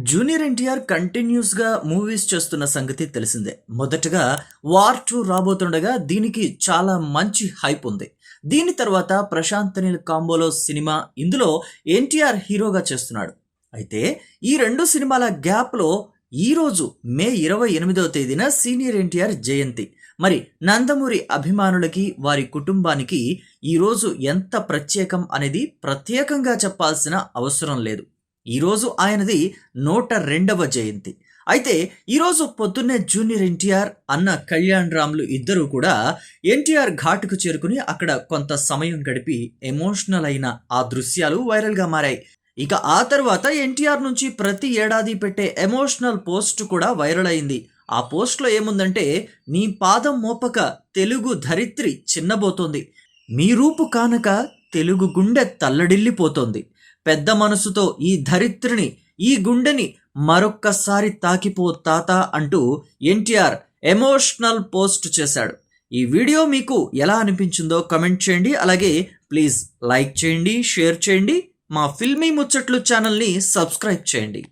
Junior NTR continuous గా movies చేస్తున్న సంగతి తెలిసిందే. మొదటగా వార్ 2 రాబోతుండగా దీనికి చాలా మంచి హైప్ ఉంది. దీని తర్వాత ప్రశాంత్ నీల్ కాంబోలో సినిమా, ఇందులో ఎన్టీఆర్ హీరోగా చేస్తున్నాడు. అయితే ఈ రెండు సినిమాల గ్యాప్ లో ఈ రోజు మే 28వ తేదీన సీనియర్ ఎన్టీఆర్ జయంతి. మరి నందమూరి అభిమానులకి, వారి కుటుంబానికి ఈ రోజు ఎంత ప్రత్యేకం అనేది ప్రత్యేకంగా చెప్పాల్సిన అవసరం లేదు. ఈరోజు ఆయనది 102వ జయంతి. అయితే ఈరోజు పొద్దున్నే జూనియర్ ఎన్టీఆర్, అన్న కళ్యాణ్ రామ్లు ఇద్దరూ కూడా ఎన్టీఆర్ ఘాటుకు చేరుకుని అక్కడ కొంత సమయం గడిపి ఎమోషనల్ అయిన ఆ దృశ్యాలు వైరల్గా మారాయి. ఇక ఆ తర్వాత ఎన్టీఆర్ నుంచి ప్రతి ఏడాది పెట్టే ఎమోషనల్ పోస్ట్ కూడా వైరల్ అయింది. ఆ పోస్ట్లో ఏముందంటే, నీ పాదం మోపక తెలుగు ధరిత్రి చిన్నబోతోంది, మీ రూపు కానక తెలుగు గుండె తల్లడిల్లిపోతోంది, పెద్ద మనసుతో ఈ ధరిత్రిని, ఈ గుండెని మరొక్కసారి తాకిపో తాత అంటూ ఎన్టీఆర్ ఎమోషనల్ పోస్ట్ చేశాడు. ఈ వీడియో మీకు ఎలా అనిపించిందో కమెంట్ చేయండి. అలాగే ప్లీజ్ లైక్ చేయండి, షేర్ చేయండి, మా ఫిల్మీ ముచ్చట్లు ఛానల్ని సబ్స్క్రైబ్ చేయండి.